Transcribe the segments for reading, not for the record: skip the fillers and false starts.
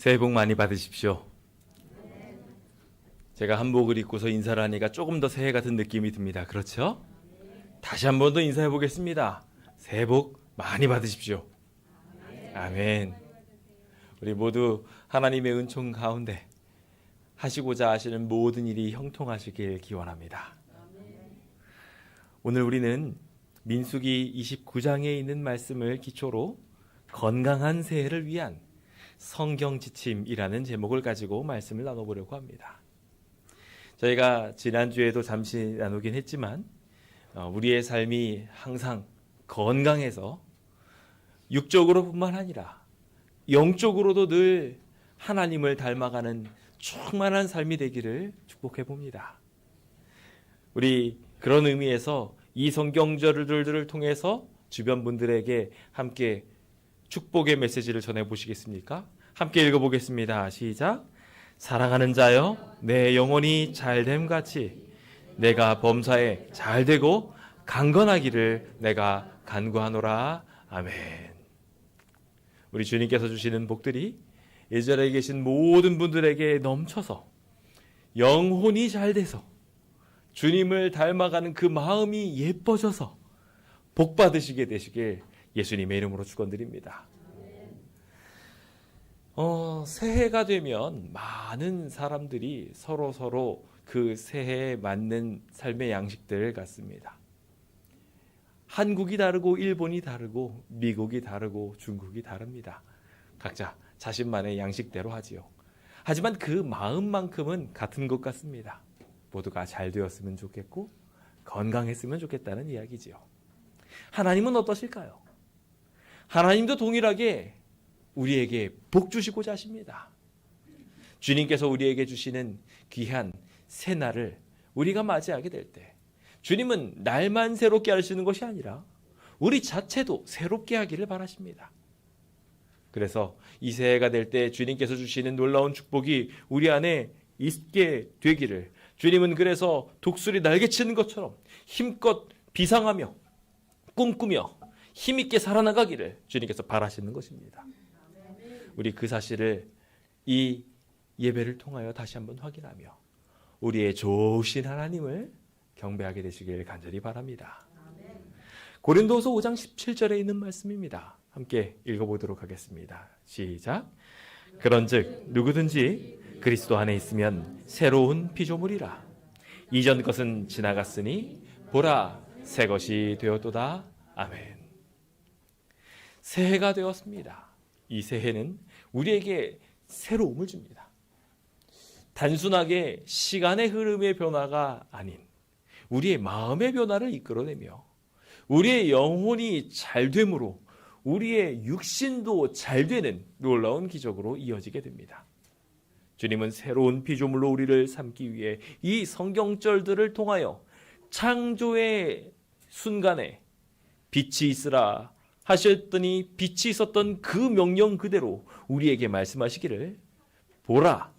새해 복 많이 받으십시오. 제가 한복을 입고서 인사를 하니까 조금 더 새해 같은 느낌이 듭니다. 그렇죠? 다시 한 번 더 인사해 보겠습니다. 새해 복 많이 받으십시오. 아멘. 우리 모두 하나님의 은총 가운데 하시고자 하시는 모든 일이 형통하시길 기원합니다. 오늘 우리는 민수기 29장에 있는 말씀을 기초로 건강한 새해를 위한 성경 지침이라는 제목을 가지고 말씀을 나눠보려고 합니다. 저희가 지난주에도 잠시 나누긴 했지만 우리의 삶이 항상 건강해서 육적으로뿐만 아니라 영적으로도 늘 하나님을 닮아가는 충만한 삶이 되기를 축복해 봅니다. 우리 그런 의미에서 이 성경절들을 통해서 주변 분들에게 함께 축복의 메시지를 전해보시겠습니까? 함께 읽어보겠습니다. 시작. 사랑하는 자여, 내 영혼이 잘됨 같이 내가 범사에 잘되고 강건하기를 내가 간구하노라. 아멘. 우리 주님께서 주시는 복들이 이 자리에 계신 모든 분들에게 넘쳐서 영혼이 잘돼서 주님을 닮아가는 그 마음이 예뻐져서 복 받으시게 되시길 예수님의 이름으로 축원드립니다. 새해가 되면 많은 사람들이 서로 그 새해에 맞는 삶의 양식들을 갖습니다. 한국이 다르고 일본이 다르고 미국이 다르고 중국이 다릅니다. 각자 자신만의 양식대로 하지요. 하지만 그 마음만큼은 같은 것 같습니다. 모두가 잘 되었으면 좋겠고 건강했으면 좋겠다는 이야기지요. 하나님은 어떠실까요? 하나님도 동일하게 우리에게 복 주시고자 하십니다. 주님께서 우리에게 주시는 귀한 새날을 우리가 맞이하게 될 때 주님은 날만 새롭게 하시는 것이 아니라 우리 자체도 새롭게 하기를 바라십니다. 그래서 이 새해가 될 때 주님께서 주시는 놀라운 축복이 우리 안에 있게 되기를 주님은 그래서 독수리 날개치는 것처럼 힘껏 비상하며 꿈꾸며 힘있게 살아나가기를 주님께서 바라시는 것입니다. 우리 그 사실을 이 예배를 통하여 다시 한번 확인하며 우리의 좋으신 하나님을 경배하게 되시길 간절히 바랍니다. 고린도후서 5장 17절에 있는 말씀입니다. 함께 읽어보도록 하겠습니다. 시작. 그런즉 누구든지 그리스도 안에 있으면 새로운 피조물이라. 이전 것은 지나갔으니 보라 새 것이 되었도다. 아멘. 새해가 되었습니다. 이 새해는 우리에게 새로움을 줍니다. 단순하게 시간의 흐름의 변화가 아닌 우리의 마음의 변화를 이끌어내며 우리의 영혼이 잘됨으로 우리의 육신도 잘되는 놀라운 기적으로 이어지게 됩니다. 주님은 새로운 피조물로 우리를 삼기 위해 이 성경절들을 통하여 창조의 순간에 빛이 있으라 하셨더니 빛이 있었던 그 명령 그대로 우리에게 말씀하시기를 보라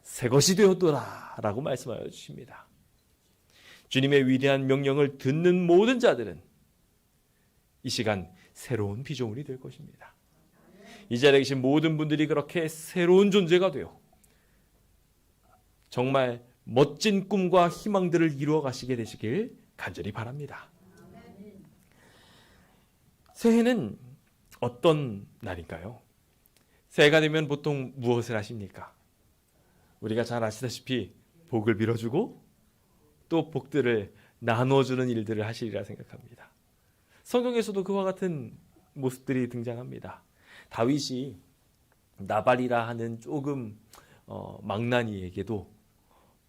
새 것이 되었더라 라고 말씀하여 주십니다. 주님의 위대한 명령을 듣는 모든 자들은 이 시간 새로운 피조물이 될 것입니다. 이 자리에 계신 모든 분들이 그렇게 새로운 존재가 되어 정말 멋진 꿈과 희망들을 이루어 가시게 되시길 간절히 바랍니다. 새해는 어떤 날인가요? 새해가 되면 보통 무엇을 하십니까? 우리가 잘 아시다시피 복을 빌어주고 또 복들을 나눠주는 일들을 하시리라 생각합니다. 성경에서도 그와 같은 모습들이 등장합니다. 다윗이 나발이라 하는 조금 망나니에게도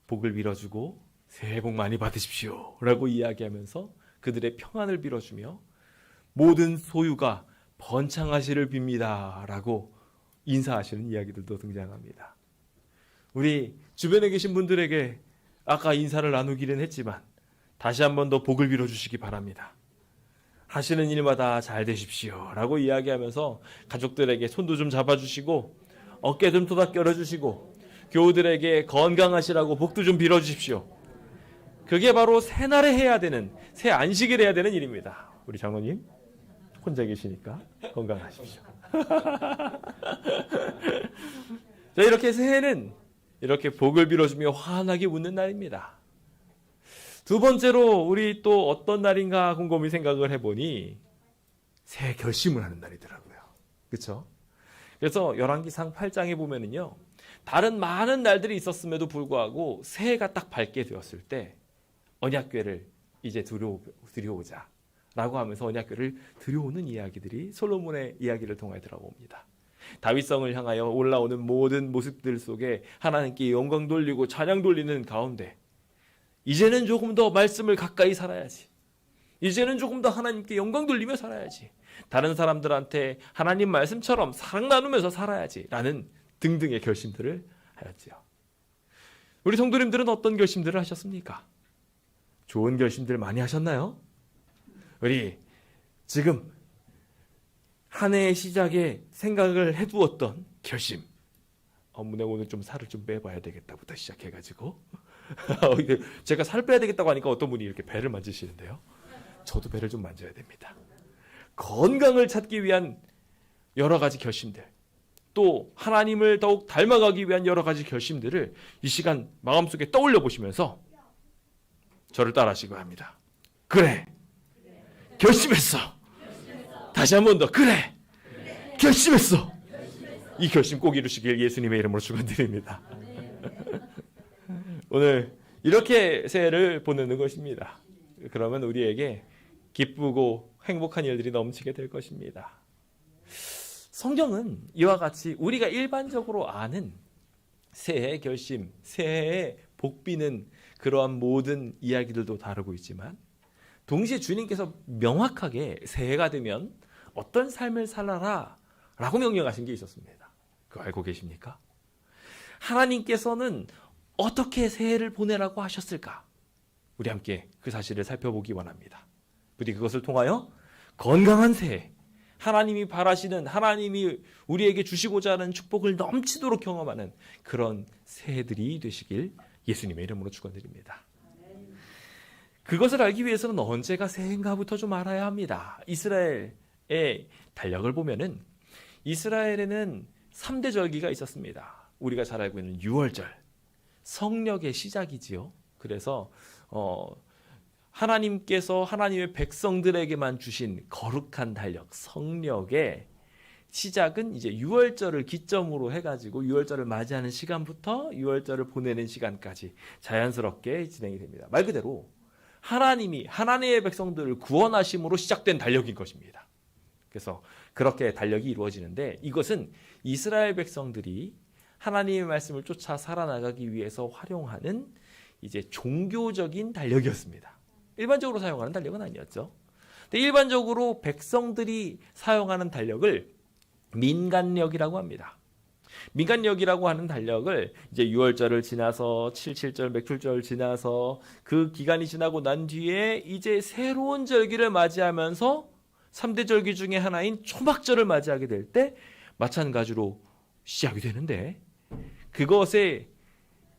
복을 빌어주고 새해 복 많이 받으십시오 라고 이야기하면서 그들의 평안을 빌어주며 모든 소유가 번창하시를 빕니다 라고 인사하시는 이야기들도 등장합니다. 우리 주변에 계신 분들에게 아까 인사를 나누기는 했지만 다시 한 번 더 복을 빌어주시기 바랍니다. 하시는 일마다 잘 되십시오 라고 이야기하면서 가족들에게 손도 좀 잡아주시고 어깨 좀 토닥여주시고 교우들에게 건강하시라고 복도 좀 빌어주십시오. 그게 바로 새날에 해야 되는 새 안식일에 해야 되는 일입니다. 우리 장로님 혼자 계시니까 건강하십시오. 자, 이렇게 새해는 이렇게 복을 빌어주며 환하게 웃는 날입니다. 두 번째로 우리 또 어떤 날인가 곰곰이 생각을 해보니 새해 결심을 하는 날이더라고요. 그렇죠? 그래서 열왕기상 8장에 보면은요, 다른 많은 날들이 있었음에도 불구하고 새해가 딱 밝게 되었을 때 언약궤를 이제 들여오자 라고 하면서 언약궤를 들여오는 이야기들이 솔로몬의 이야기를 통해 들어옵니다. 다윗성을 향하여 올라오는 모든 모습들 속에 하나님께 영광 돌리고 찬양 돌리는 가운데 이제는 조금 더 말씀을 가까이 살아야지. 이제는 조금 더 하나님께 영광 돌리며 살아야지. 다른 사람들한테 하나님 말씀처럼 사랑 나누면서 살아야지. 라는 등등의 결심들을 하였지요. 우리 성도님들은 어떤 결심들을 하셨습니까? 좋은 결심들 많이 하셨나요? 우리 지금 한 해의 시작에 생각을 해두었던 결심. 문에 오늘 좀 살을 좀 빼봐야 되겠다부터 시작해가지고 제가 살 빼야 되겠다고 하니까 어떤 분이 이렇게 배를 만지시는데요. 저도 배를 좀 만져야 됩니다. 건강을 찾기 위한 여러 가지 결심들, 또 하나님을 더욱 닮아가기 위한 여러 가지 결심들을 이 시간 마음속에 떠올려 보시면서 저를 따라하시기 합니다. 그래, 결심했어. 다시 한 번 더, 그래, 결심했어. 이 결심 꼭 이루시길 예수님의 이름으로 축원드립니다. 오늘 이렇게 새해를 보내는 것입니다. 그러면 우리에게 기쁘고 행복한 일들이 넘치게 될 것입니다. 성경은 이와 같이 우리가 일반적으로 아는 새해의 결심, 새해의 복비는 그러한 모든 이야기들도 다루고 있지만 동시에 주님께서 명확하게 새해가 되면 어떤 삶을 살아라 라고 명령하신 게 있었습니다. 그거 알고 계십니까? 하나님께서는 어떻게 새해를 보내라고 하셨을까? 우리 함께 그 사실을 살펴보기 원합니다. 부디 그것을 통하여 건강한 새해, 하나님이 바라시는, 하나님이 우리에게 주시고자 하는 축복을 넘치도록 경험하는 그런 새해들이 되시길 예수님의 이름으로 축원드립니다. 그것을 알기 위해서는 언제가 새해인가부터 좀 알아야 합니다. 이스라엘의 달력을 보면은 이스라엘에는 3대 절기가 있었습니다. 우리가 잘 알고 있는 유월절, 성령의 시작이지요. 그래서 하나님께서 하나님의 백성들에게만 주신 거룩한 달력, 성령의 시작은 이제 유월절을 기점으로 해가지고 유월절을 맞이하는 시간부터 유월절을 보내는 시간까지 자연스럽게 진행이 됩니다. 말 그대로 하나님이 하나님의 백성들을 구원하심으로 시작된 달력인 것입니다. 그래서 그렇게 달력이 이루어지는데 이것은 이스라엘 백성들이 하나님의 말씀을 쫓아 살아나가기 위해서 활용하는 이제 종교적인 달력이었습니다. 일반적으로 사용하는 달력은 아니었죠. 근데 일반적으로 백성들이 사용하는 달력을 민간력이라고 합니다. 민간력이라고 하는 달력을 이제 유월절을 지나서 77절, 맥출절 지나서 그 기간이 지나고 난 뒤에 이제 새로운 절기를 맞이하면서 3대 절기 중에 하나인 초막절을 맞이하게 될 때 마찬가지로 시작이 되는데 그것에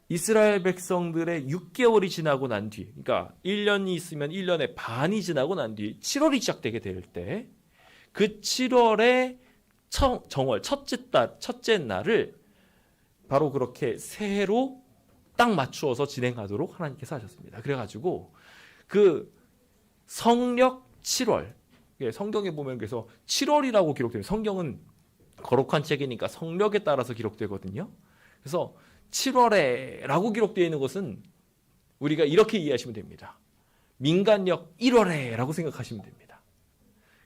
이스라엘 백성들의 6개월이 지나고 난 뒤, 그러니까 1년이 있으면 1년의 반이 지나고 난 뒤 7월이 시작되게 될 때 그 7월의 정월 첫째 날을 바로 그렇게 새해로 딱 맞추어서 진행하도록 하나님께서 하셨습니다. 그래가지고 그 성력 7월, 성경에 보면 그래서 7월이라고 기록돼요. 성경은 거룩한 책이니까 성력에 따라서 기록되거든요. 그래서 7월에 라고 기록되어 있는 것은 우리가 이렇게 이해하시면 됩니다. 민간력 1월에 라고 생각하시면 됩니다.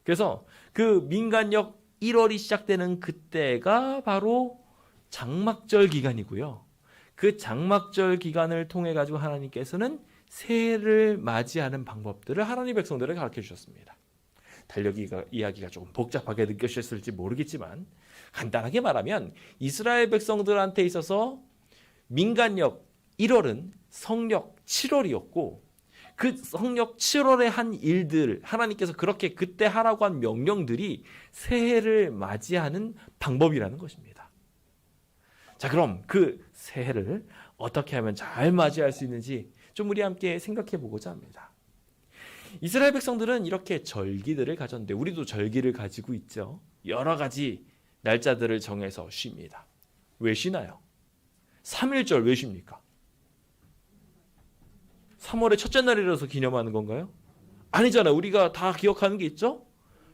그래서 그 민간력 1월이 시작되는 그때가 바로 장막절 기간이고요. 그 장막절 기간을 통해 가지고 하나님께서는 새해를 맞이하는 방법들을 하나님 백성들에게 가르쳐 주셨습니다. 달력 이야기가 조금 복잡하게 느껴지셨을지 모르겠지만 간단하게 말하면 이스라엘 백성들한테 있어서 민간력 1월은 성력 7월이었고 그 성력 7월에 한 일들, 하나님께서 그렇게 그때 하라고 한 명령들이 새해를 맞이하는 방법이라는 것입니다. 자, 그럼 그 새해를 어떻게 하면 잘 맞이할 수 있는지 좀 우리 함께 생각해 보고자 합니다. 이스라엘 백성들은 이렇게 절기들을 가졌는데 우리도 절기를 가지고 있죠. 여러 가지 날짜들을 정해서 쉽니다. 왜 쉬나요? 3.1절 왜 쉽니까? 3월의 첫째 날이라서 기념하는 건가요? 아니잖아요. 우리가 다 기억하는 게 있죠?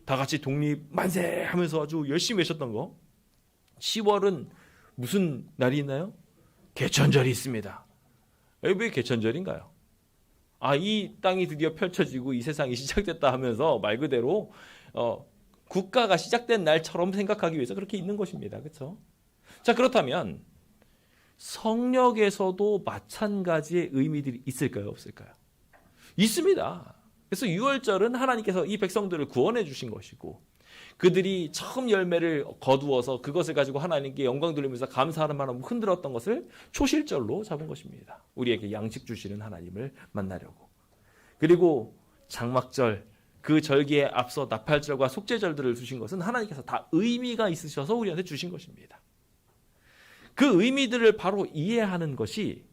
다 같이 독립 만세 하면서 아주 열심히 외쳤던 거. 10월은 무슨 날이 있나요? 개천절이 있습니다. 왜 개천절인가요? 이 땅이 드디어 펼쳐지고 이 세상이 시작됐다 하면서 말 그대로 국가가 시작된 날처럼 생각하기 위해서 그렇게 있는 것입니다. 그렇죠? 자, 그렇다면 성역에서도 마찬가지의 의미들이 있을까요? 없을까요? 있습니다. 그래서 6월절은 하나님께서 이 백성들을 구원해 주신 것이고 그들이 처음 열매를 거두어서 그것을 가지고 하나님께 영광 돌리면서 감사하는 마음을 흔들었던 것을 초실절로 잡은 것입니다. 우리에게 양식 주시는 하나님을 만나려고. 그리고 장막절, 그 절기에 앞서 나팔절과 속죄절들을 주신 것은 하나님께서 다 의미가 있으셔서 우리한테 주신 것입니다. 그 의미들을 바로 이해하는 것이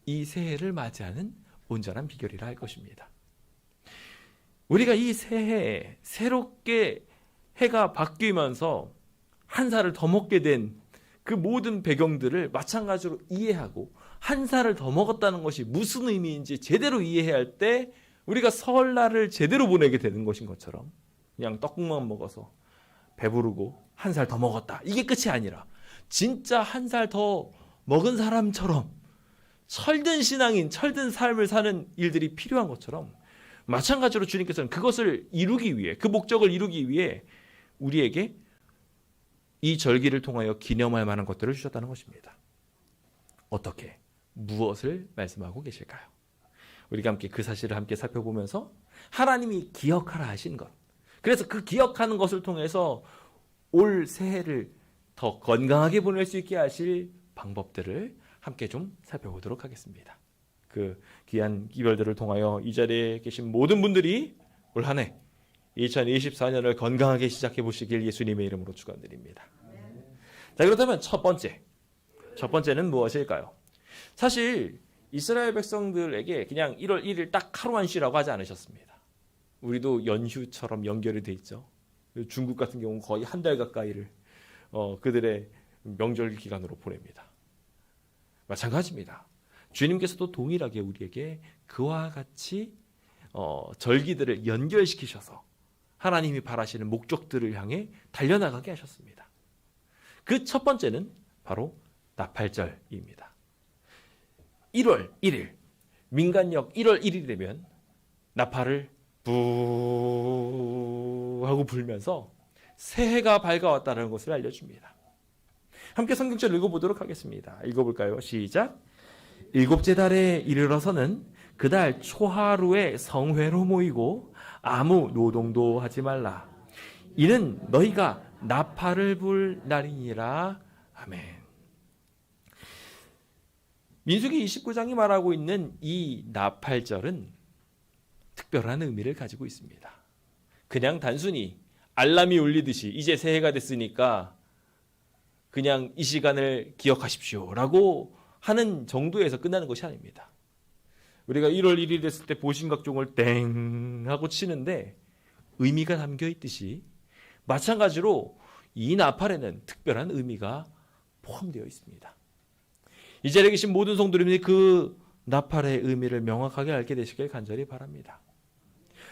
이 새해를 맞이하는 온전한 비결이라 할 것입니다. 우리가 이 새해에 새롭게 해가 바뀌면서 한 살을 더 먹게 된 그 모든 배경들을 마찬가지로 이해하고 한 살을 더 먹었다는 것이 무슨 의미인지 제대로 이해해야 할 때 우리가 설날을 제대로 보내게 되는 것인 것처럼 그냥 떡국만 먹어서 배부르고 한 살 더 먹었다. 이게 끝이 아니라 진짜 한 살 더 먹은 사람처럼 철든 신앙인, 철든 삶을 사는 일들이 필요한 것처럼 마찬가지로 주님께서는 그것을 이루기 위해, 그 목적을 이루기 위해 우리에게 이 절기를 통하여 기념할 만한 것들을 주셨다는 것입니다. 어떻게, 무엇을 말씀하고 계실까요? 우리가 함께 그 사실을 함께 살펴보면서 하나님이 기억하라 하신 것, 그래서 그 기억하는 것을 통해서 올 새해를 더 건강하게 보낼 수 있게 하실 방법들을 함께 좀 살펴보도록 하겠습니다. 그 귀한 기별들을 통하여 이 자리에 계신 모든 분들이 올 한 해 2024년을 건강하게 시작해 보시길 예수님의 이름으로 축원드립니다. 자, 그렇다면 첫 번째는 무엇일까요? 사실 이스라엘 백성들에게 그냥 1월 1일 딱 하루만 쉬라고 하지 않으셨습니다. 우리도 연휴처럼 연결이 돼 있죠. 중국 같은 경우는 거의 한 달 가까이를 그들의 명절 기간으로 보냅니다. 마찬가지입니다. 주님께서도 동일하게 우리에게 그와 같이 절기들을 연결시키셔서 하나님이 바라시는 목적들을 향해 달려나가게 하셨습니다. 그 첫 번째는 바로 나팔절입니다. 1월 1일, 민간역 1월 1일이 되면 나팔을 부 하고 불면서 새해가 밝아왔다는 것을 알려줍니다. 함께 성경절 읽어보도록 하겠습니다. 읽어볼까요? 시작. 일곱째 달에 이르러서는 그달 초하루에 성회로 모이고 아무 노동도 하지 말라. 이는 너희가 나팔을 불 날이니라. 아멘. 민수기 29장이 말하고 있는 이 나팔절은 특별한 의미를 가지고 있습니다. 그냥 단순히 알람이 울리듯이 이제 새해가 됐으니까 그냥 이 시간을 기억하십시오 라고 하는 정도에서 끝나는 것이 아닙니다. 우리가 1월 1일 됐을 때 보신각종을 땡 하고 치는데 의미가 담겨 있듯이 마찬가지로 이 나팔에는 특별한 의미가 포함되어 있습니다. 이 자리에 계신 모든 성도님들이 그 나팔의 의미를 명확하게 알게 되시길 간절히 바랍니다.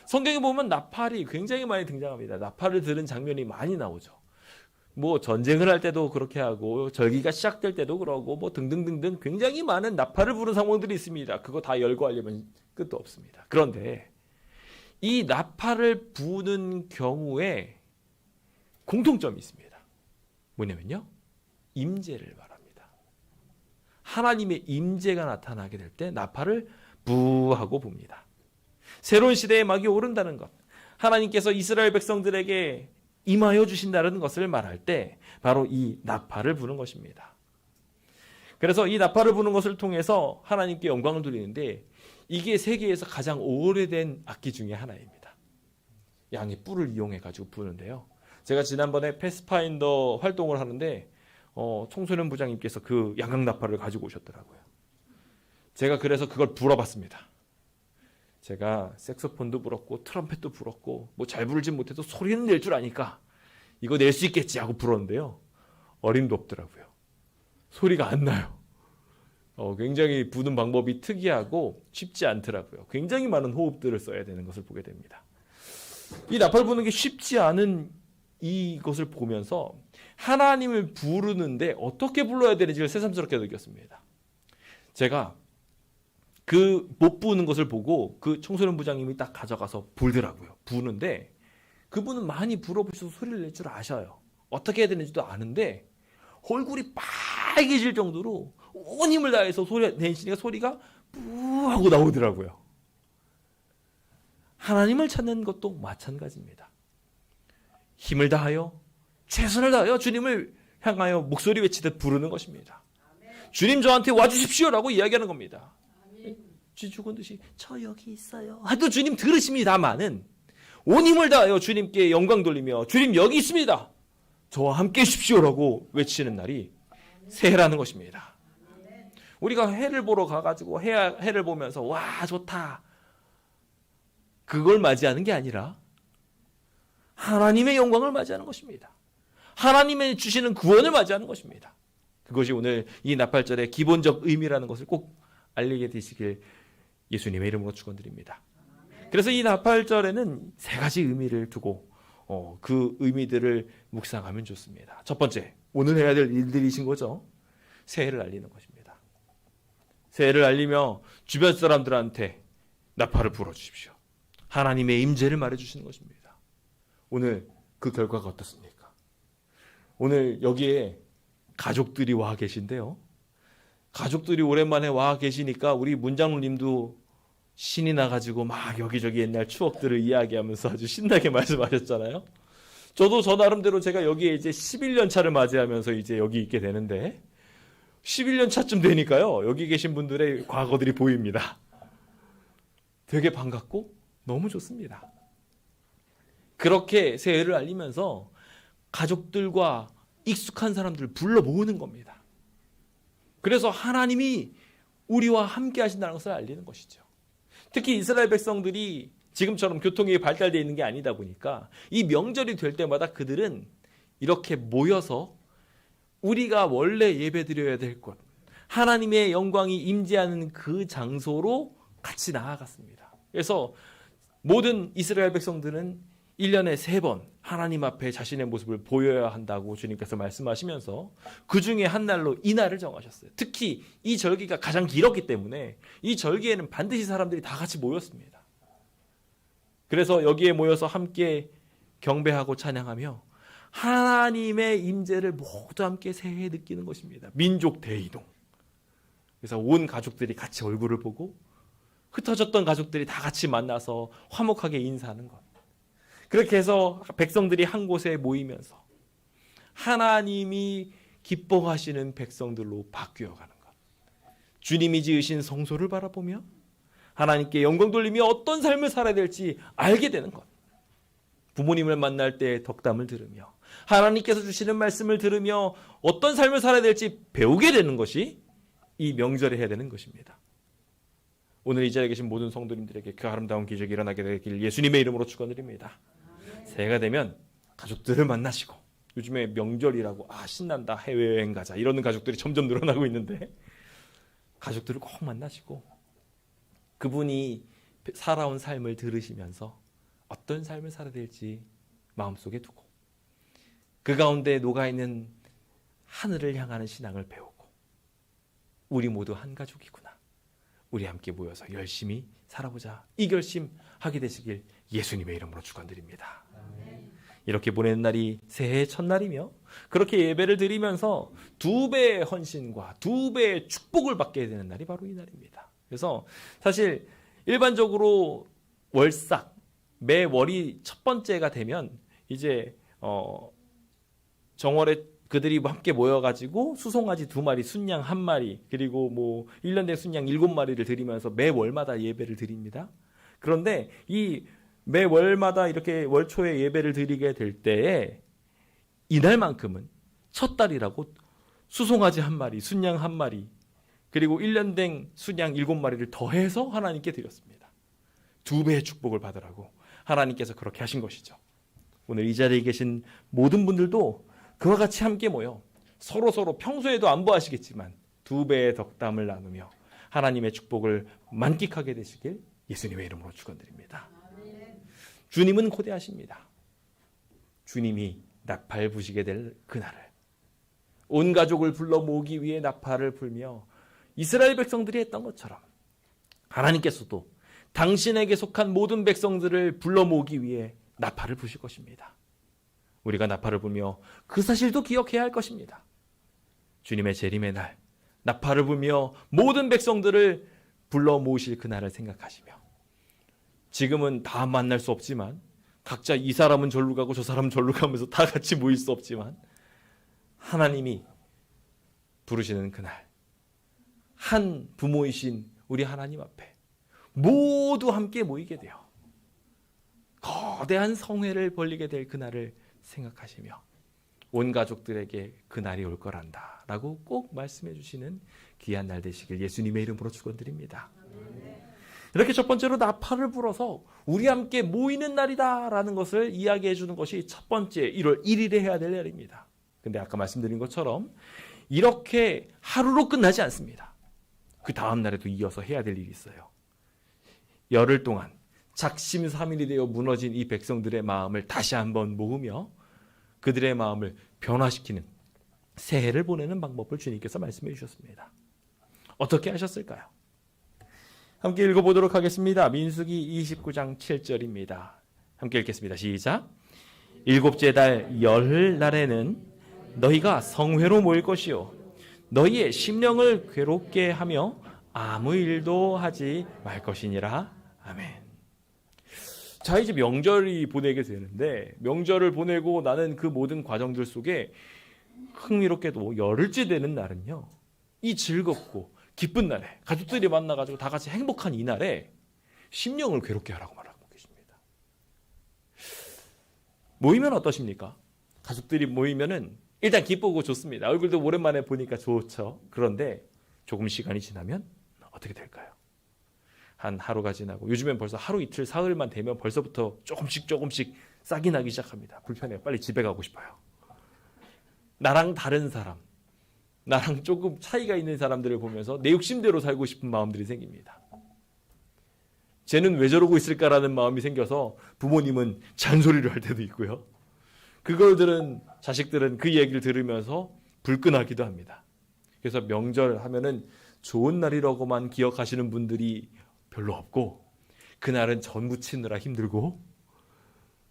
성경에 보면 나팔이 굉장히 많이 등장합니다. 나팔을 들은 장면이 많이 나오죠. 뭐 전쟁을 할 때도 그렇게 하고 절기가 시작될 때도 그러고 뭐 등등등등 굉장히 많은 나팔을 부는 상황들이 있습니다. 그거 다 열거하려면 끝도 없습니다. 그런데 이 나팔을 부는 경우에 공통점이 있습니다. 뭐냐면요, 임재를 말합니다. 하나님의 임재가 나타나게 될 때 나팔을 부하고 붑니다. 새로운 시대의 막이 오른다는 것, 하나님께서 이스라엘 백성들에게 임하여 주신다는 것을 말할 때 바로 이 나팔을 부는 것입니다. 그래서 이 나팔을 부는 것을 통해서 하나님께 영광을 돌리는데 이게 세계에서 가장 오래된 악기 중에 하나입니다. 양의 뿔을 이용해 가지고 부는데요. 제가 지난번에 패스파인더 활동을 하는데 청소년 부장님께서 그 양각 나팔을 가지고 오셨더라고요. 제가 그래서 그걸 불어봤습니다. 제가 색소폰도 불었고 트럼펫도 불었고 뭐 잘 부르진 못해도 소리는 낼 줄 아니까 이거 낼 수 있겠지 하고 불었는데요. 어림도 없더라고요. 소리가 안 나요. 굉장히 부는 방법이 특이하고 쉽지 않더라고요. 굉장히 많은 호흡들을 써야 되는 것을 보게 됩니다. 이 나팔 부는 게 쉽지 않은 이것을 보면서 하나님을 부르는데 어떻게 불러야 되는지를 새삼스럽게 느꼈습니다. 제가 그 못 부는 것을 보고 그 청소년 부장님이 딱 가져가서 불더라고요. 부는데 그분은 많이 불어보셔서 소리를 낼 줄 아셔요. 어떻게 해야 되는지도 아는데 얼굴이 빨개질 정도로 온 힘을 다해서 소리 내시니까 소리가 뿌 하고 나오더라고요. 하나님을 찾는 것도 마찬가지입니다. 힘을 다하여 최선을 다하여 주님을 향하여 목소리 외치듯 부르는 것입니다. 주님 저한테 와주십시오라고 이야기하는 겁니다. 쥐 죽은 듯이 저 여기 있어요 하도 주님 들으십니다마는 온 힘을 다하여 주님께 영광 돌리며 주님 여기 있습니다. 저와 함께 해주십시오라고 외치는 날이 새해라는 것입니다. 우리가 해를 보러 가가지고 해를 보면서 와 좋다 그걸 맞이하는 게 아니라 하나님의 영광을 맞이하는 것입니다. 하나님의 주시는 구원을 맞이하는 것입니다. 그것이 오늘 이 나팔절의 기본적 의미라는 것을 꼭 알리게 되시길 예수님의 이름으로 축원드립니다. 그래서 이 나팔절에는 세 가지 의미를 두고 그 의미들을 묵상하면 좋습니다. 첫 번째, 오늘 해야 될 일들이신 거죠. 새해를 알리는 것입니다. 새해를 알리며 주변 사람들한테 나팔을 불어주십시오. 하나님의 임재를 말해주시는 것입니다. 오늘 그 결과가 어떻습니까? 오늘 여기에 가족들이 와 계신데요. 가족들이 오랜만에 와 계시니까 우리 문장님도 신이 나가지고 막 여기저기 옛날 추억들을 이야기하면서 아주 신나게 말씀하셨잖아요. 저도 저 나름대로 제가 여기에 이제 11년 차를 맞이하면서 이제 여기 있게 되는데 11년 차쯤 되니까요. 여기 계신 분들의 과거들이 보입니다. 되게 반갑고 너무 좋습니다. 그렇게 새해를 알리면서 가족들과 익숙한 사람들을 불러 모으는 겁니다. 그래서 하나님이 우리와 함께 하신다는 것을 알리는 것이죠. 특히 이스라엘 백성들이 지금처럼 교통이 발달되어 있는 게 아니다 보니까 이 명절이 될 때마다 그들은 이렇게 모여서 우리가 원래 예배드려야 될 곳, 하나님의 영광이 임재하는 그 장소로 같이 나아갔습니다. 그래서 모든 이스라엘 백성들은 1년에 3번 하나님 앞에 자신의 모습을 보여야 한다고 주님께서 말씀하시면서 그 중에 한 날로 이 날을 정하셨어요. 특히 이 절기가 가장 길었기 때문에 이 절기에는 반드시 사람들이 다 같이 모였습니다. 그래서 여기에 모여서 함께 경배하고 찬양하며 하나님의 임재를 모두 함께 새해에 느끼는 것입니다. 민족 대이동. 그래서 온 가족들이 같이 얼굴을 보고 흩어졌던 가족들이 다 같이 만나서 화목하게 인사하는 것. 그렇게 해서 백성들이 한 곳에 모이면서 하나님이 기뻐하시는 백성들로 바뀌어가는 것. 주님이 지으신 성소를 바라보며 하나님께 영광 돌리며 어떤 삶을 살아야 될지 알게 되는 것. 부모님을 만날 때 덕담을 들으며 하나님께서 주시는 말씀을 들으며 어떤 삶을 살아야 될지 배우게 되는 것이 이 명절에 해야 되는 것입니다. 오늘 이 자리에 계신 모든 성도님들에게 그 아름다운 기적이 일어나게 되길 예수님의 이름으로 축원드립니다. 새해가 되면 가족들을 만나시고 요즘에 명절이라고 신난다 해외여행 가자 이러는 가족들이 점점 늘어나고 있는데 가족들을 꼭 만나시고 그분이 살아온 삶을 들으시면서 어떤 삶을 살아야 될지 마음속에 두고 그 가운데 녹아있는 하늘을 향하는 신앙을 배우고 우리 모두 한 가족이구나. 우리 함께 모여서 열심히 살아보자. 이 결심하게 되시길 예수님의 이름으로 축원드립니다. 이렇게 보내는 날이 새해의 첫날이며 그렇게 예배를 드리면서 2배의 헌신과 2배의 축복을 받게 되는 날이 바로 이 날입니다. 그래서 사실 일반적으로 월삭, 매월이 첫 번째가 되면 이제 정월에 그들이 함께 모여가지고 수송아지 2마리, 순양 1마리, 그리고 뭐 1년 된 순양 7마리를 드리면서 매월마다 예배를 드립니다. 그런데 이 매월마다 이렇게 월초에 예배를 드리게 될 때에 이날만큼은 첫 달이라고 수송아지 1마리, 순양 1마리, 그리고 1년 된 순양 7마리를 더해서 하나님께 드렸습니다. 2배의 축복을 받으라고 하나님께서 그렇게 하신 것이죠. 오늘 이 자리에 계신 모든 분들도 그와 같이 함께 모여 서로 평소에도 안보하시겠지만 2배의 덕담을 나누며 하나님의 축복을 만끽하게 되시길 예수님의 이름으로 축원드립니다. 주님은 고대하십니다. 주님이 나팔 부시게 될 그날을 온 가족을 불러 모으기 위해 나팔을 불며 이스라엘 백성들이 했던 것처럼 하나님께서도 당신에게 속한 모든 백성들을 불러 모으기 위해 나팔을 부실 것입니다. 우리가 나팔을 불며 그 사실도 기억해야 할 것입니다. 주님의 재림의 날 나팔을 불며 모든 백성들을 불러 모으실 그날을 생각하시며 지금은 다 만날 수 없지만 각자 이 사람은 절로 가고 저 사람은 절로 가면서 다 같이 모일 수 없지만 하나님이 부르시는 그날 한 부모이신 우리 하나님 앞에 모두 함께 모이게 되어 거대한 성회를 벌리게 될 그날을 생각하시며 온 가족들에게 그날이 올 거란다 라고 꼭 말씀해 주시는 귀한 날 되시길 예수님의 이름으로 축원드립니다. 이렇게 첫 번째로 나팔을 불어서 우리 함께 모이는 날이다 라는 것을 이야기해 주는 것이 첫 번째 1월 1일에 해야 될 날입니다. 근데 아까 말씀드린 것처럼 이렇게 하루로 끝나지 않습니다. 그 다음 날에도 이어서 해야 될 일이 있어요. 열흘 동안 작심삼일이 되어 무너진 이 백성들의 마음을 다시 한번 모으며 그들의 마음을 변화시키는 새해를 보내는 방법을 주님께서 말씀해 주셨습니다. 어떻게 하셨을까요? 함께 읽어보도록 하겠습니다. 민수기 29장 7절입니다. 함께 읽겠습니다. 시작. 일곱째 달 열흘 날에는 너희가 성회로 모일 것이요 너희의 심령을 괴롭게 하며 아무 일도 하지 말 것이니라. 아멘. 자, 이제 명절이 보내게 되는데 명절을 보내고 나는 그 모든 과정들 속에 흥미롭게도 열흘째 되는 날은요, 이 즐겁고 기쁜 날에 가족들이 만나가지고 다 같이 행복한 이 날에 심령을 괴롭게 하라고 말하고 계십니다. 모이면 어떠십니까? 가족들이 모이면은 일단 기쁘고 좋습니다. 얼굴도 오랜만에 보니까 좋죠. 그런데 조금 시간이 지나면 어떻게 될까요? 한 하루가 지나고 요즘엔 벌써 하루 이틀 사흘만 되면 벌써부터 조금씩 싹이 나기 시작합니다. 불편해요. 빨리 집에 가고 싶어요. 나랑 다른 사람, 나랑 조금 차이가 있는 사람들을 보면서 내 욕심대로 살고 싶은 마음들이 생깁니다. 쟤는 왜 저러고 있을까라는 마음이 생겨서 부모님은 잔소리를 할 때도 있고요. 그걸 들은 자식들은 그 얘기를 들으면서 불끈하기도 합니다. 그래서 명절 하면은 좋은 날이라고만 기억하시는 분들이 별로 없고 그날은 전 부치느라 힘들고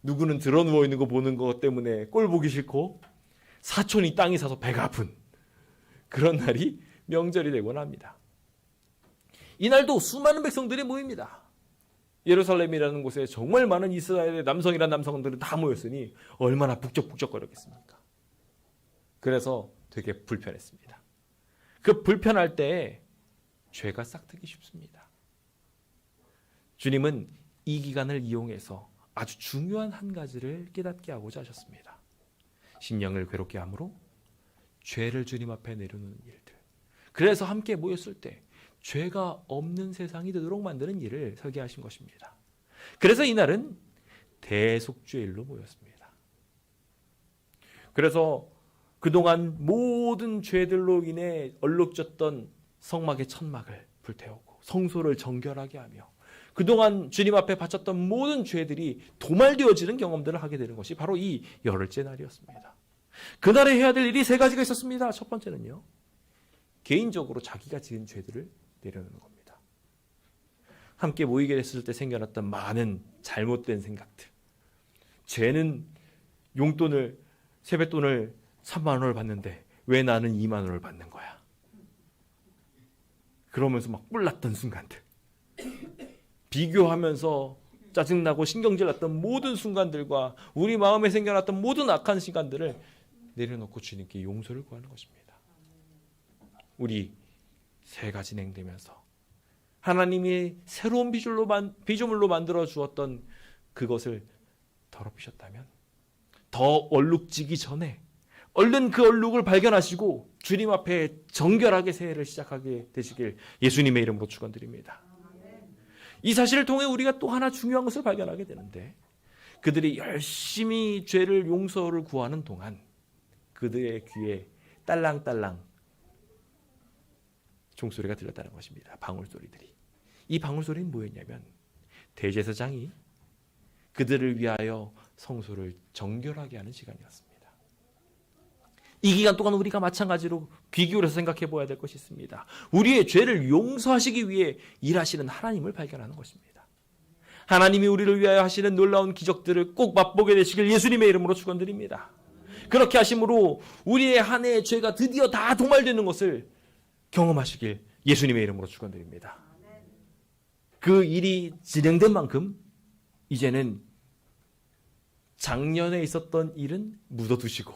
누구는 드러 누워 있는 거 보는 것 때문에 꼴 보기 싫고 사촌이 땅이 사서 배가 아픈 그런 날이 명절이 되곤 합니다. 이날도 수많은 백성들이 모입니다. 예루살렘이라는 곳에 정말 많은 이스라엘의 남성이란 남성들은 다 모였으니 얼마나 북적북적거렸겠습니까? 그래서 되게 불편했습니다. 그 불편할 때 죄가 싹트기 쉽습니다. 주님은 이 기간을 이용해서 아주 중요한 한 가지를 깨닫게 하고자 하셨습니다. 심령을 괴롭게 함으로 죄를 주님 앞에 내려놓는 일들. 그래서 함께 모였을 때 죄가 없는 세상이 되도록 만드는 일을 설계하신 것입니다. 그래서 이날은 대속죄일로 모였습니다. 그래서 그동안 모든 죄들로 인해 얼룩졌던 성막의 천막을 불태우고 성소를 정결하게 하며 그동안 주님 앞에 바쳤던 모든 죄들이 도말되어지는 경험들을 하게 되는 것이 바로 이 열흘째 날이었습니다. 그날에 해야 될 일이 세 가지가 있었습니다. 첫 번째는요, 개인적으로 자기가 지은 죄들을 내려놓는 겁니다. 함께 모이게 됐을 때 생겨났던 많은 잘못된 생각들. 죄는 용돈을, 세뱃돈을 3만 원을 받는데 왜 나는 2만 원을 받는 거야? 그러면서 막 뿔났던 순간들. 비교하면서 짜증나고 신경질 났던 모든 순간들과 우리 마음에 생겨났던 모든 악한 시간들을 내려놓고 주님께 용서를 구하는 것입니다. 우리 새해가 진행되면서 하나님이 새로운 피조물로 만들어 주었던 그것을 더럽히셨다면 더 얼룩지기 전에 얼른 그 얼룩을 발견하시고 주님 앞에 정결하게 새해를 시작하게 되시길 예수님의 이름으로 축원드립니다. 이 사실을 통해 우리가 또 하나 중요한 것을 발견하게 되는데 그들이 열심히 죄를 용서를 구하는 동안 그들의 귀에 딸랑딸랑 종소리가 들렸다는 것입니다. 방울소리들이. 이 방울소리는 뭐였냐면 대제사장이 그들을 위하여 성소를 정결하게 하는 시간이었습니다. 이 기간 동안 우리가 마찬가지로 귀 기울여서 생각해 보아야 될 것이 있습니다. 우리의 죄를 용서하시기 위해 일하시는 하나님을 발견하는 것입니다. 하나님이 우리를 위하여 하시는 놀라운 기적들을 꼭 맛보게 되시길 예수님의 이름으로 축원드립니다. 그렇게 하심으로 우리의 한 해의 죄가 드디어 다 도말되는 것을 경험하시길 예수님의 이름으로 축원드립니다. 그 일이 진행된 만큼 이제는 작년에 있었던 일은 묻어두시고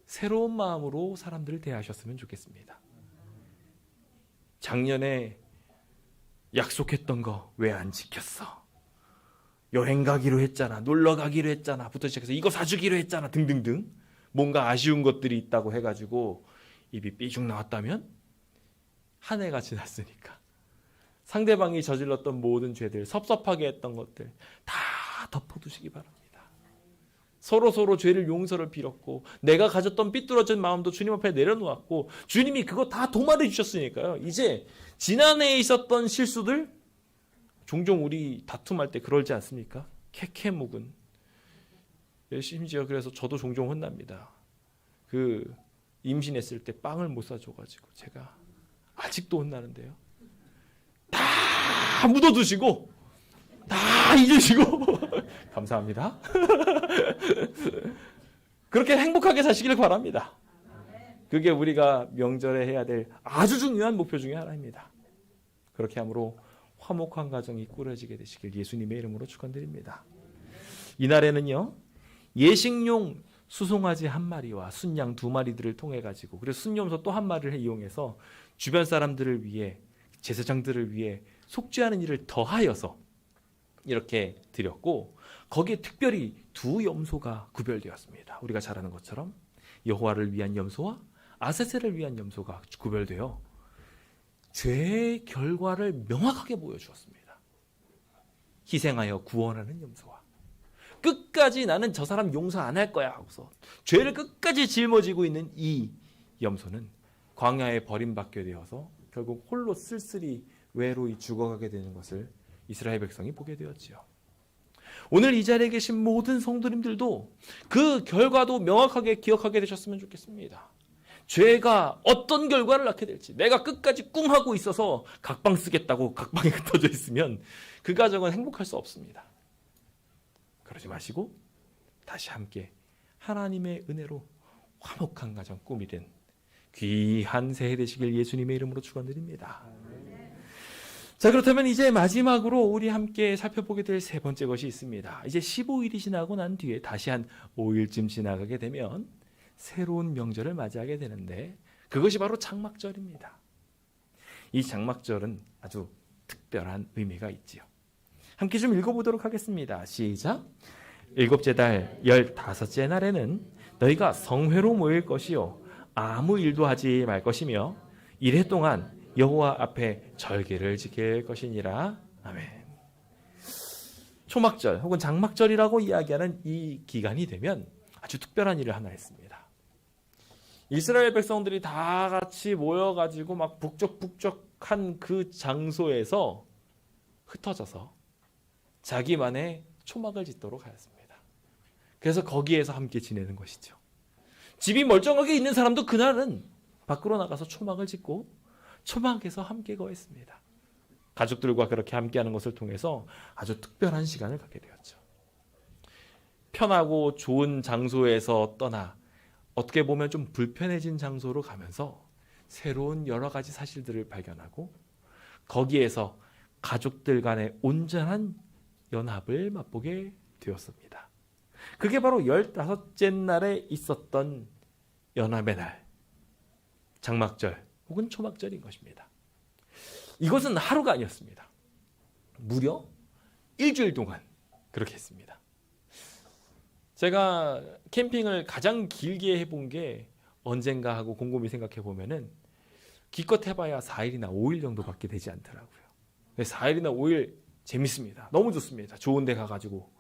새로운 마음으로 사람들을 대하셨으면 좋겠습니다. 작년에 약속했던 거 왜 안 지켰어? 여행 가기로 했잖아. 놀러 가기로 했잖아. 부터 시작해서 이거 사주기로 했잖아. 등등등. 뭔가 아쉬운 것들이 있다고 해가지고 입이 삐죽 나왔다면 한 해가 지났으니까 상대방이 저질렀던 모든 죄들, 섭섭하게 했던 것들 다 덮어두시기 바랍니다. 서로 죄를 용서를 빌었고 내가 가졌던 삐뚤어진 마음도 주님 앞에 내려놓았고 주님이 그거 다 도말해 주셨으니까요. 이제 지난해에 있었던 실수들 종종 우리 다툼할 때 그러지 않습니까? 캐캐묵은 심지어 그래서 저도 종종 혼납니다. 그 임신했을 때 빵을 못 사줘가지고 제가 아직도 혼나는데요. 다 묻어두시고 다 잊으시고 감사합니다. 그렇게 행복하게 사시길 바랍니다. 그게 우리가 명절에 해야 될 아주 중요한 목표 중에 하나입니다. 그렇게 함으로 화목한 가정이 꾸려지게 되시길 예수님의 이름으로 축원드립니다. 이날에는요 예식용 수송아지 1마리와 순양 2마리들을 통해 가지고 그래서 순염소 또 1마리를 이용해서 주변 사람들을 위해 제사장들을 위해 속죄하는 일을 더하여서 이렇게 드렸고 거기에 특별히 2 염소가 구별되었습니다. 우리가 잘 아는 것처럼 여호와를 위한 염소와 아세세를 위한 염소가 구별되어 죄의 결과를 명확하게 보여주었습니다. 희생하여 구원하는 염소와 끝까지 나는 저 사람 용서 안 할 거야 하고서 죄를 끝까지 짊어지고 있는 이 염소는 광야에 버림받게 되어서 결국 홀로 쓸쓸히 외로이 죽어가게 되는 것을 이스라엘 백성이 보게 되었지요. 오늘 이 자리에 계신 모든 성도님들도 그 결과도 명확하게 기억하게 되셨으면 좋겠습니다. 죄가 어떤 결과를 낳게 될지 내가 끝까지 꿍하고 있어서 각방 쓰겠다고 각방에 흩어져 있으면 그 가정은 행복할 수 없습니다. 그러지 마시고 다시 함께 하나님의 은혜로 화목한 가정 꾸미는 귀한 새해 되시길 예수님의 이름으로 축원드립니다. 자, 그렇다면 이제 마지막으로 우리 함께 살펴보게 될 3번째 것이 있습니다. 이제 15일이 지나고 난 뒤에 다시 한 5일쯤 지나가게 되면 새로운 명절을 맞이하게 되는데 그것이 바로 장막절입니다. 이 장막절은 아주 특별한 의미가 있지요. 함께 좀 읽어보도록 하겠습니다. 시작. 7째 달 15째 날에는 너희가 성회로 모일 것이요 아무 일도 하지 말 것이며 이래 동안 여호와 앞에 절기를 지킬 것이니라. 아멘. 초막절 혹은 장막절이라고 이야기하는 이 기간이 되면 아주 특별한 일을 하나 했습니다. 이스라엘 백성들이 다 같이 모여가지고 막 북적북적한 그 장소에서 흩어져서 자기만의 초막을 짓도록 하였습니다. 그래서 거기에서 함께 지내는 것이죠. 집이 멀쩡하게 있는 사람도 그날은 밖으로 나가서 초막을 짓고 초막에서 함께 거했습니다. 가족들과 그렇게 함께하는 것을 통해서 아주 특별한 시간을 갖게 되었죠. 편하고 좋은 장소에서 떠나 어떻게 보면 좀 불편해진 장소로 가면서 새로운 여러 가지 사실들을 발견하고 거기에서 가족들 간의 온전한 연합을 맛보게 되었습니다. 그게 바로 15째 날에 있었던 연합의 날, 장막절 혹은 초막절인 것입니다. 이것은 하루가 아니었습니다. 무려 일주일 동안 그렇게 했습니다. 제가 캠핑을 가장 길게 해본 게 언젠가 하고 곰곰이 생각해 보면은 기껏 해봐야 4일이나 5일 정도밖에 되지 않더라고요. 4일이나 5일 재밌습니다. 너무 좋습니다. 좋은 데 가가지고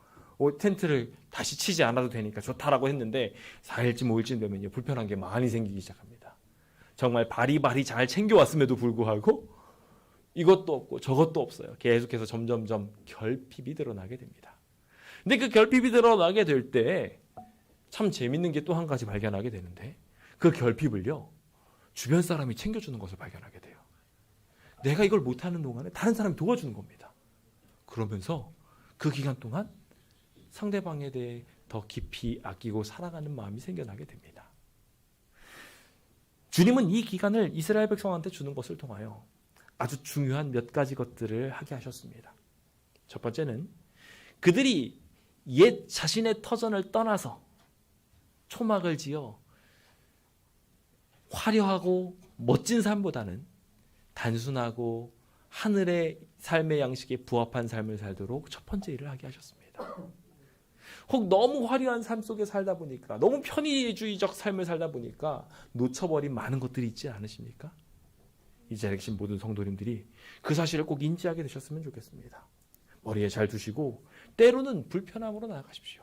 텐트를 다시 치지 않아도 되니까 좋다라고 했는데 4일쯤 5일쯤 되면요 불편한 게 많이 생기기 시작합니다. 정말 바리바리 잘 챙겨왔음에도 불구하고 이것도 없고 저것도 없어요. 계속해서 점점점 결핍이 드러나게 됩니다. 근데 그 결핍이 드러나게 될 때 참 재밌는 게 또 한 가지 발견하게 되는데 그 결핍을요 주변 사람이 챙겨주는 것을 발견하게 돼요. 내가 이걸 못하는 동안에 다른 사람이 도와주는 겁니다. 그러면서 그 기간 동안 상대방에 대해 더 깊이 아끼고 사랑하는 마음이 생겨나게 됩니다. 주님은 이 기간을 이스라엘 백성한테 주는 것을 통하여 아주 중요한 몇 가지 것들을 하게 하셨습니다. 첫 번째는 그들이 옛 자신의 터전을 떠나서 초막을 지어 화려하고 멋진 삶보다는 단순하고 하늘의 삶의 양식에 부합한 삶을 살도록 첫 번째 일을 하게 하셨습니다. 혹 너무 화려한 삶 속에 살다 보니까 너무 편의주의적 삶을 살다 보니까 놓쳐버린 많은 것들이 있지 않으십니까? 이 자리에 계신 모든 성도님들이 그 사실을 꼭 인지하게 되셨으면 좋겠습니다. 머리에 잘 두시고 때로는 불편함으로 나아가십시오.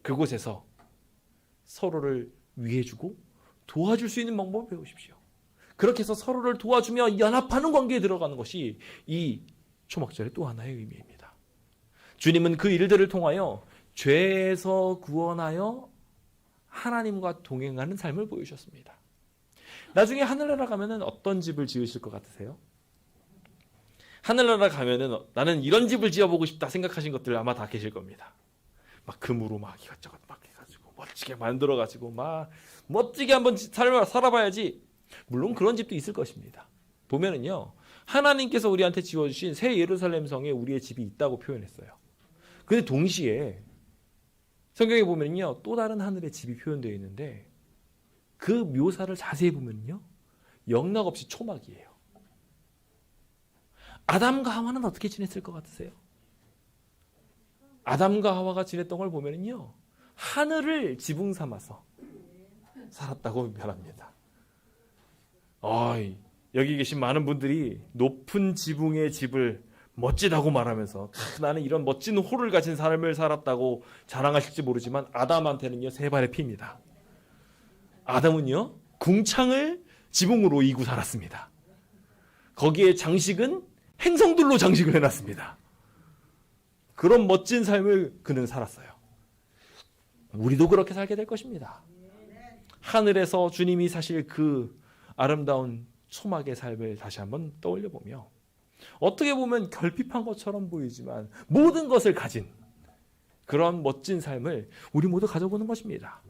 그곳에서 서로를 위해주고 도와줄 수 있는 방법을 배우십시오. 그렇게 해서 서로를 도와주며 연합하는 관계에 들어가는 것이 이 초막절의 또 하나의 의미입니다. 주님은 그 일들을 통하여 죄에서 구원하여 하나님과 동행하는 삶을 보여주셨습니다. 나중에 하늘나라 가면은 어떤 집을 지으실 것 같으세요? 하늘나라 가면은 나는 이런 집을 지어보고 싶다 생각하신 것들 아마 다 계실 겁니다. 막 금으로 막 이것저것 막 해가지고 멋지게 만들어가지고 막 멋지게 한번 살아봐야지. 물론 그런 집도 있을 것입니다. 보면은요 하나님께서 우리한테 지어주신 새 예루살렘 성에 우리의 집이 있다고 표현했어요. 근데 동시에 성경에 보면요 또 다른 하늘의 집이 표현되어 있는데 그 묘사를 자세히 보면요 영락없이 초막이에요. 아담과 하와는 어떻게 지냈을 것 같으세요? 아담과 하와가 지냈던 걸 보면요 하늘을 지붕 삼아서 살았다고 표현합니다. 여기 계신 많은 분들이 높은 지붕의 집을 멋지다고 말하면서 나는 이런 멋진 홀을 가진 삶을 살았다고 자랑하실지 모르지만 아담한테는요 세 발의 피입니다. 아담은요 궁창을 지붕으로 이고 살았습니다. 거기에 장식은 행성들로 장식을 해놨습니다. 그런 멋진 삶을 그는 살았어요. 우리도 그렇게 살게 될 것입니다. 하늘에서 주님이 사실 그 아름다운 초막의 삶을 다시 한번 떠올려 보며 어떻게 보면 결핍한 것처럼 보이지만 모든 것을 가진 그런 멋진 삶을 우리 모두 가져보는 것입니다.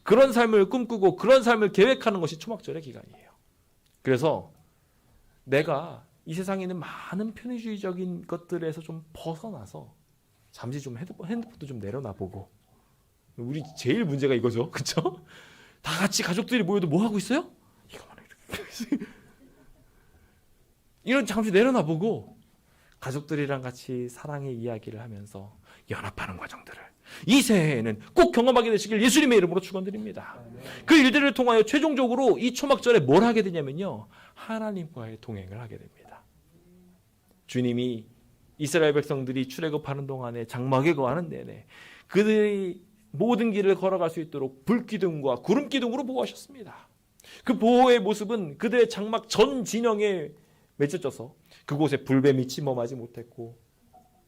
그런 삶을 꿈꾸고 그런 삶을 계획하는 것이 초막절의 기간이에요. 그래서 내가 이 세상에 있는 많은 편의주의적인 것들에서 좀 벗어나서 잠시 좀 핸드폰도 좀 내려놔보고 우리 제일 문제가 이거죠. 그렇죠? 다 같이 가족들이 모여도 뭐 하고 있어요? 이거만 이렇게 이런 잠시 내려놔보고 가족들이랑 같이 사랑의 이야기를 하면서 연합하는 과정들을 이 새해에는 꼭 경험하게 되시길 예수님의 이름으로 축원드립니다. 그 일들을 통하여 최종적으로 이 초막절에 뭘 하게 되냐면요 하나님과의 동행을 하게 됩니다. 주님이 이스라엘 백성들이 출애굽하는 동안에 장막에 거하는 내내 그들이 모든 길을 걸어갈 수 있도록 불기둥과 구름기둥으로 보호하셨습니다. 그 보호의 모습은 그들의 장막 전 진영에 맺혀져서 그곳에 불뱀이 침범하지 못했고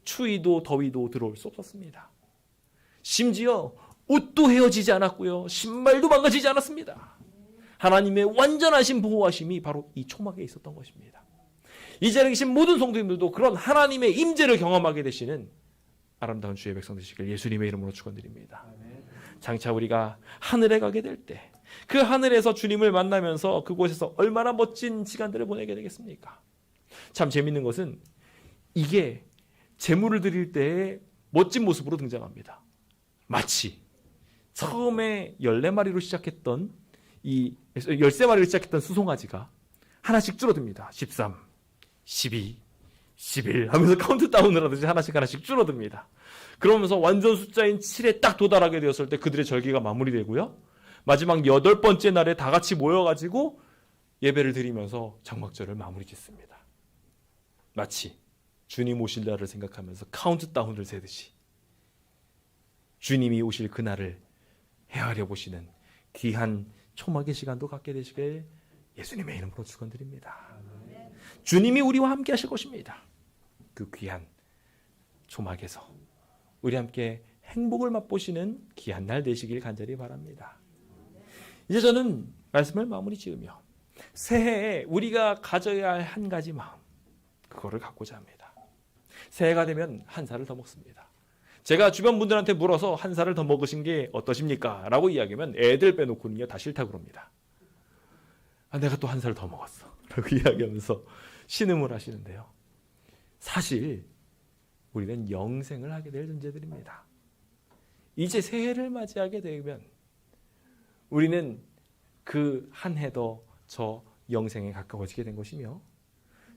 추위도 더위도 들어올 수 없었습니다. 심지어 옷도 헤어지지 않았고요. 신발도 망가지지 않았습니다. 하나님의 완전하신 보호하심이 바로 이 초막에 있었던 것입니다. 이 자리에 계신 모든 성도님들도 그런 하나님의 임재를 경험하게 되시는 아름다운 주의 백성 되시길 예수님의 이름으로 축원드립니다. 장차 우리가 하늘에 가게 될 때 그 하늘에서 주님을 만나면서 그곳에서 얼마나 멋진 시간들을 보내게 되겠습니까? 참 재밌는 것은 이게 제물을 드릴 때의 멋진 모습으로 등장합니다. 마치 처음에 14마리로 시작했던 이 13마리로 시작했던 수송아지가 하나씩 줄어듭니다. 13, 12, 11 하면서 카운트다운을 하듯이 하나씩 줄어듭니다. 그러면서 완전 숫자인 7에 딱 도달하게 되었을 때 그들의 절기가 마무리되고요. 마지막 8번째 날에 다 같이 모여가지고 예배를 드리면서 장막절을 마무리 짓습니다. 마치 주님 오실 날을 생각하면서 카운트다운을 세듯이 주님이 오실 그날을 헤아려 보시는 귀한 초막의 시간도 갖게 되시길 예수님의 이름으로 축원드립니다. 주님이 우리와 함께 하실 것입니다. 그 귀한 초막에서 우리 함께 행복을 맛보시는 귀한 날 되시길 간절히 바랍니다. 이제 저는 말씀을 마무리 지으며 새해에 우리가 가져야 할 한 가지 마음, 그거를 갖고자 합니다. 새해가 되면 한 살을 더 먹습니다. 제가 주변 분들한테 물어서 한 살을 더 먹으신 게 어떠십니까? 라고 이야기하면 애들 빼놓고는요 다 싫다고 그럽니다. 내가 또 한 살 더 먹었어 라고 이야기하면서 신음을 하시는데요. 사실 우리는 영생을 하게 될 존재들입니다. 이제 새해를 맞이하게 되면 우리는 그 한 해 더 저 영생에 가까워지게 된 것이며,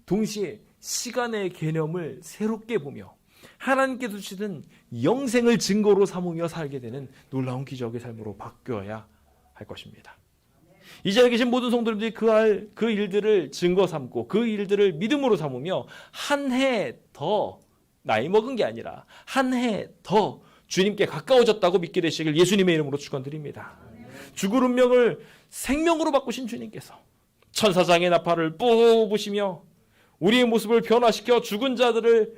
동시에 시간의 개념을 새롭게 보며 하나님께서 주시는 영생을 증거로 삼으며 살게 되는 놀라운 기적의 삶으로 바뀌어야 할 것입니다. 이 자리에 계신 모든 성도님들이 그 일들을 증거 삼고 그 일들을 믿음으로 삼으며 한 해 더 나이 먹은 게 아니라 한 해 더 주님께 가까워졌다고 믿게 되시길 예수님의 이름으로 축원드립니다. 죽을 운명을 생명으로 바꾸신 주님께서 천사장의 나팔을 뽑으시며 우리의 모습을 변화시켜 죽은 자들을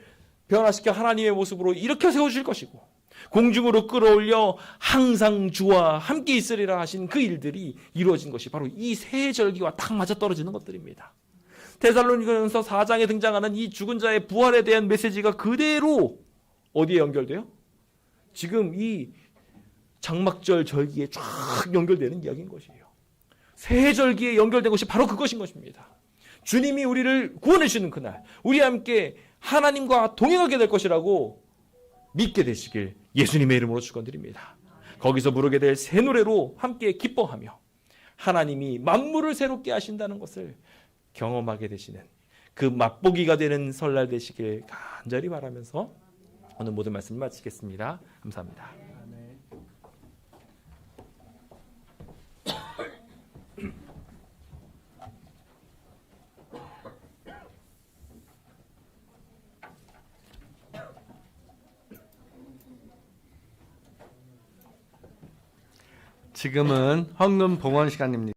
변화시켜 하나님의 모습으로 일으켜 세우실 것이고, 공중으로 끌어올려 항상 주와 함께 있으리라 하신 그 일들이 이루어진 것이 바로 이 새해 절기와 딱 맞아떨어지는 것들입니다. 데살로니가전서 4장에 등장하는 이 죽은 자의 부활에 대한 메시지가 그대로 어디에 연결돼요? 지금 이 장막절 절기에 쫙 연결되는 이야기인 것이에요. 새해 절기에 연결된 것이 바로 그것인 것입니다. 주님이 우리를 구원해 주시는 그날 우리 함께 하나님과 동행하게 될 것이라고 믿게 되시길 예수님의 이름으로 축원드립니다. 거기서 부르게 될 새 노래로 함께 기뻐하며 하나님이 만물을 새롭게 하신다는 것을 경험하게 되시는 그 맛보기가 되는 설날 되시길 간절히 바라면서 오늘 모든 말씀을 마치겠습니다. 감사합니다. 지금은 헌금 봉헌 시간입니다.